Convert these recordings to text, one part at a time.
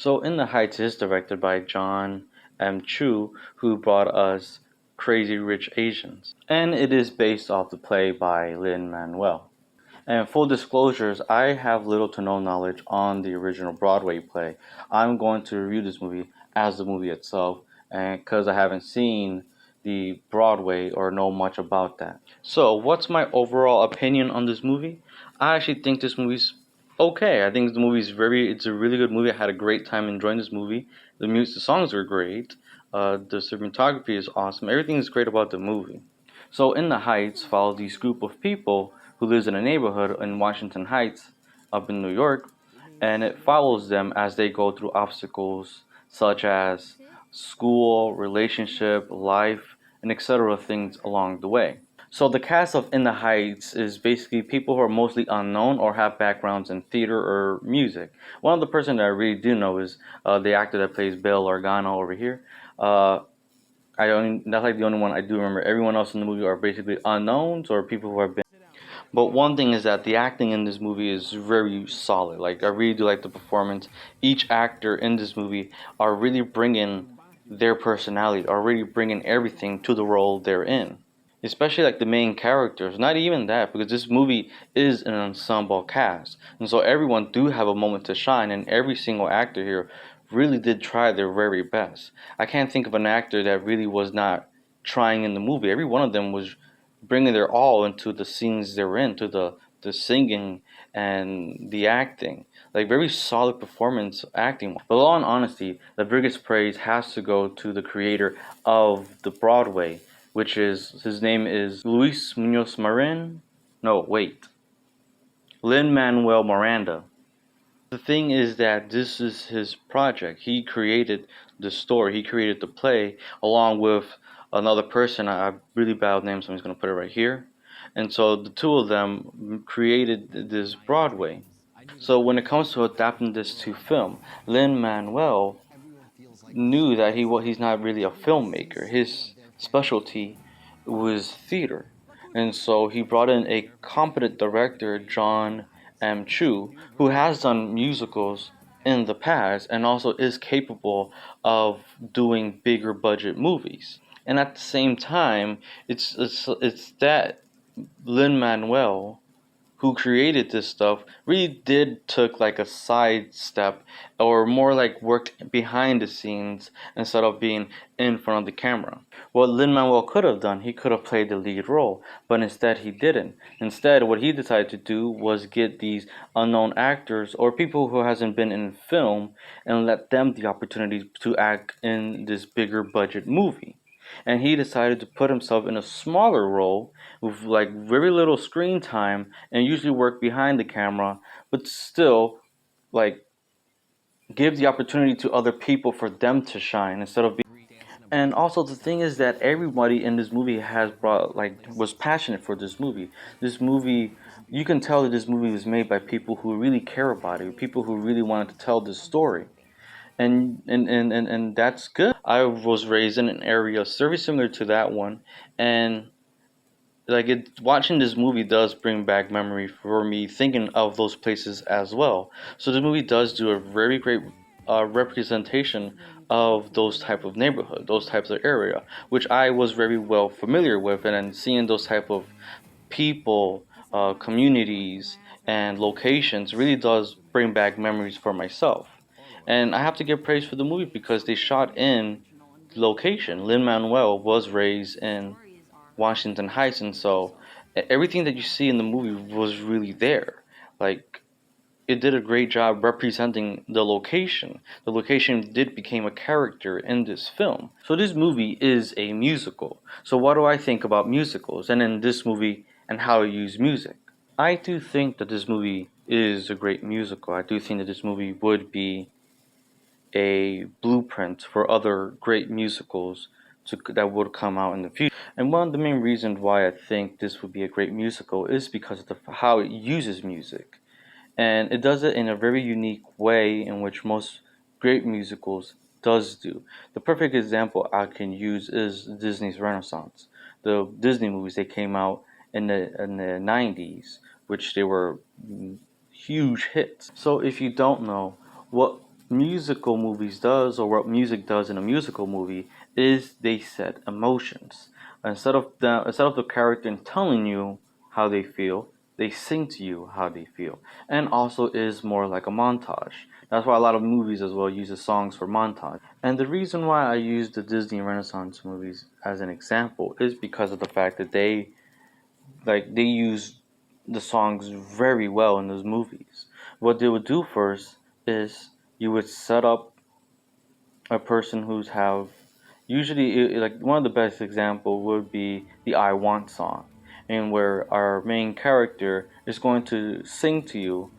So In the Heights is directed by John M. Chu, who brought us Crazy Rich Asians. And it is based off the play by Lin Manuel. And full disclosures, I have little to no knowledge on the original Broadway play. I'm going to review this movie as the movie itself, and because I haven't seen the Broadway or know much about that. So, what's my overall opinion on this movie? I actually think this movie's okay. I think the movie's it's a really good movie. I had a great time enjoying this movie. The songs were great. The cinematography is awesome. Everything is great about the movie. So In the Heights follows this group of people who lives in a neighborhood in Washington Heights up in New York, and it follows them as they go through obstacles such as school, relationship, life, and etc. things along the way. So the cast of In the Heights is basically people who are mostly unknown or have backgrounds in theater or music. One of the person that I really do know is the actor that plays Bill Organa over here. That's like the only one I do remember. Everyone else in the movie are basically unknowns or people who have been. But one thing is that the acting in this movie is very solid. Like I really do like the performance. Each actor in this movie are really bringing their personality, are really bringing everything to the role they're in. Especially like the main characters. Not even that, because this movie is an ensemble cast, and so everyone do have a moment to shine, and every single actor here really did try their very best. I can't think of an actor that really was not trying in the movie. Every one of them was bringing their all into the scenes they were in, to the singing and the acting. Like very solid performance acting. But all in honesty, the biggest praise has to go to the creator of the Broadway, which is his name is Luis Munoz Marin. No, wait. Lin Manuel Miranda. The thing is that this is his project. He created the story, he created the play along with another person. I have really bad name, so I'm just going to put it right here. And so the two of them created this Broadway. So when it comes to adapting this to film, Lin Manuel knew that he's not really a filmmaker. His specialty was theater. And so he brought in a competent director, John M. Chu, who has done musicals in the past and also is capable of doing bigger budget movies. And at the same time, it's that Lin Manuel who created this stuff really did took like a side step or more like worked behind the scenes instead of being in front of the camera. What Lin-Manuel could have done, he could have played the lead role, but instead he didn't. Instead, what he decided to do was get these unknown actors or people who hasn't been in film and let them the opportunity to act in this bigger budget movie. And he decided to put himself in a smaller role with like very little screen time and usually work behind the camera, but still like give the opportunity to other people for them to shine instead of being. And also the thing is that everybody in this movie has brought like was passionate for this movie. This movie, you can tell that this movie was made by people who really care about it, people who really wanted to tell this story. And that's good. I was raised in an area very similar to that one, and watching this movie does bring back memory for me thinking of those places as well. So the movie does do a very great representation of those type of neighborhood, those types of area, which I was very well familiar with, and then seeing those type of people, communities, and locations really does bring back memories for myself. And I have to give praise for the movie because they shot in location. Lin Manuel was raised in Washington Heights, and so everything that you see in the movie was really there. Like it did a great job representing the location. The location did become a character in this film. So this movie is a musical. So what do I think about musicals and in this movie and how it use music? I do think that this movie is a great musical. I do think that this movie would be a blueprint for other great musicals that would come out in the future. And one of the main reasons why I think this would be a great musical is because of how it uses music. And it does it in a very unique way in which most great musicals does do. The perfect example I can use is Disney's Renaissance. The Disney movies they came out in the 90s, which they were huge hits. So if you don't know what musical movies does, or what music does in a musical movie, is they set emotions. Instead of the character telling you how they feel, they sing to you how they feel, and also is more like a montage. That's why a lot of movies as well uses songs for montage. And the reason why I use the Disney Renaissance movies as an example is because of the fact that they use the songs very well in those movies. What they would do first is you would set up a person who's have usually like one of the best example would be the I Want song, and where our main character is going to sing to you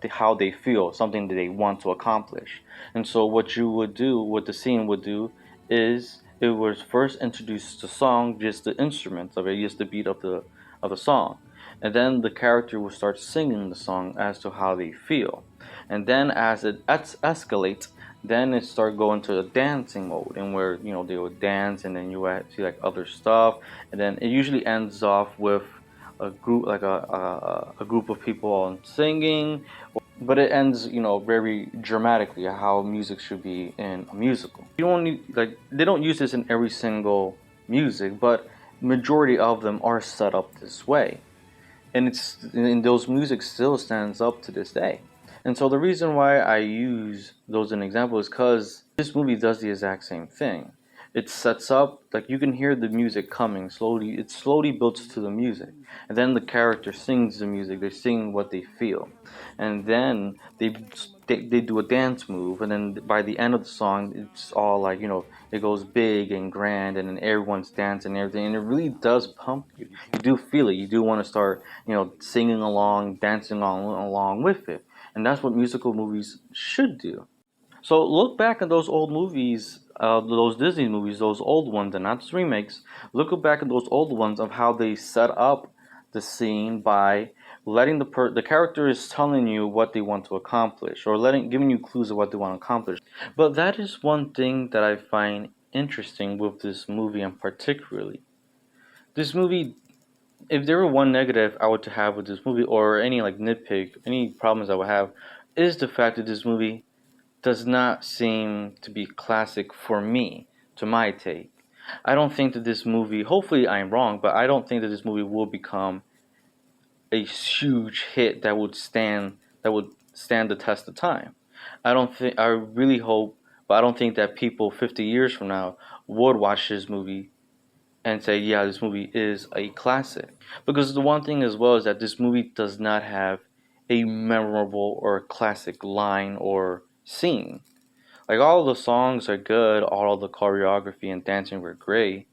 how they feel, something that they want to accomplish. And so what the scene would do is it was first introduce the song, just the instruments of it, just the beat of the song, and then the character will start singing the song as to how they feel, and then as it escalates, then it start going to the dancing mode, and where they would dance, and then you would see like other stuff, and then it usually ends off with a group like a group of people all singing, but it ends very dramatically how music should be in a musical. You don't need, like, they don't use this in every single music, but majority of them are set up this way, and those music still stands up to this day. And so the reason why I use those as an example is because this movie does the exact same thing. It sets up, like, you can hear the music coming slowly. It slowly builds to the music, and then the character sings the music. They sing what they feel, and then they do a dance move, and then by the end of the song, it's all like it goes big and grand, and then everyone's dancing and everything, and it really does pump you. You do feel it. You do want to start singing along, dancing along with it, and that's what musical movies should do. So look back at those old movies, those Disney movies, those old ones, and not just remakes. Look back at those old ones of how they set up the scene by letting the character is telling you what they want to accomplish, or giving you clues of what they want to accomplish. But that is one thing that I find interesting with this movie, and particularly this movie. If there were one negative I would to have with this movie, or any like nitpick, any problems I would have, is the fact that this movie does not seem to be classic for me, to my take. I don't think that this movie, hopefully I'm wrong, but I don't think that this movie will become a huge hit that would stand the test of time. I really hope, but I don't think that people 50 years from now would watch this movie and say, yeah, this movie is a classic. Because the one thing as well is that this movie does not have a memorable or a classic line or scene. Like, all of the songs are good, all of the choreography and dancing were great,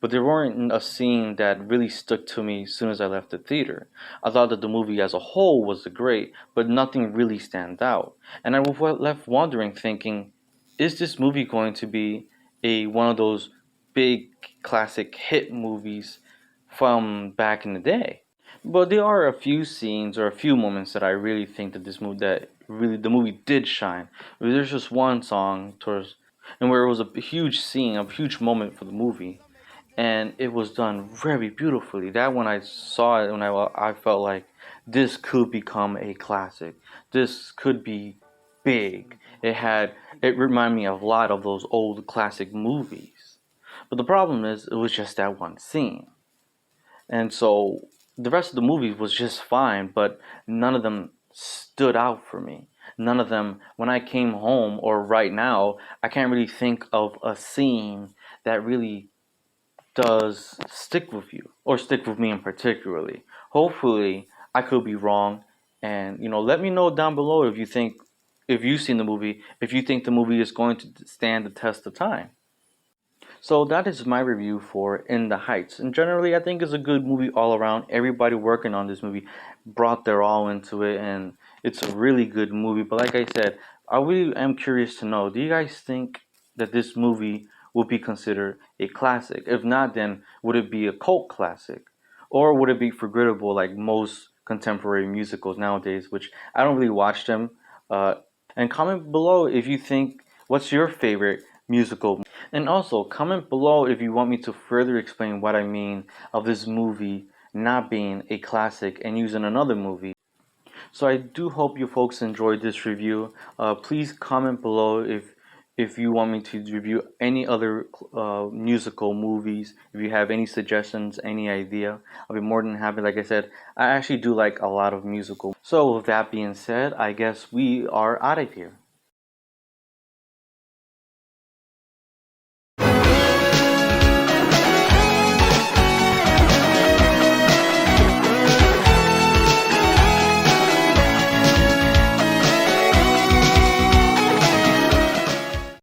but there weren't a scene that really stuck to me as soon as I left the theater. I thought that the movie as a whole was great, but nothing really stands out. And I was left wondering, thinking, is this movie going to be a one of those big classic hit movies from back in the day? But there are a few scenes or a few moments that I really think that really the movie did shine. There's just one song towards and where it was a huge scene, a huge moment for the movie, and it was done very beautifully. That when I saw it, I felt like this could become a classic. This could be big. It reminded me of a lot of those old classic movies. But the problem is, it was just that one scene. And so the rest of the movie was just fine, but none of them stood out for me. None of them, when I came home or right now, I can't really think of a scene that really does stick with you, or stick with me in particularly. Hopefully, I could be wrong, and let me know down below if you've seen the movie, if you think the movie is going to stand the test of time. So that is my review for In the Heights. And generally, I think it's a good movie all around. Everybody working on this movie brought their all into it, and it's a really good movie. But like I said, I really am curious to know, do you guys think that this movie will be considered a classic? If not, then would it be a cult classic? Or would it be forgettable like most contemporary musicals nowadays, which I don't really watch them? And comment below if you think, what's your favorite musical? And also, comment below if you want me to further explain what I mean of this movie not being a classic and using another movie. So I do hope you folks enjoyed this review. Please comment below if you want me to review any other musical movies. If you have any suggestions, any idea, I'll be more than happy. Like I said, I actually do like a lot of musical. So with that being said, I guess we are out of here.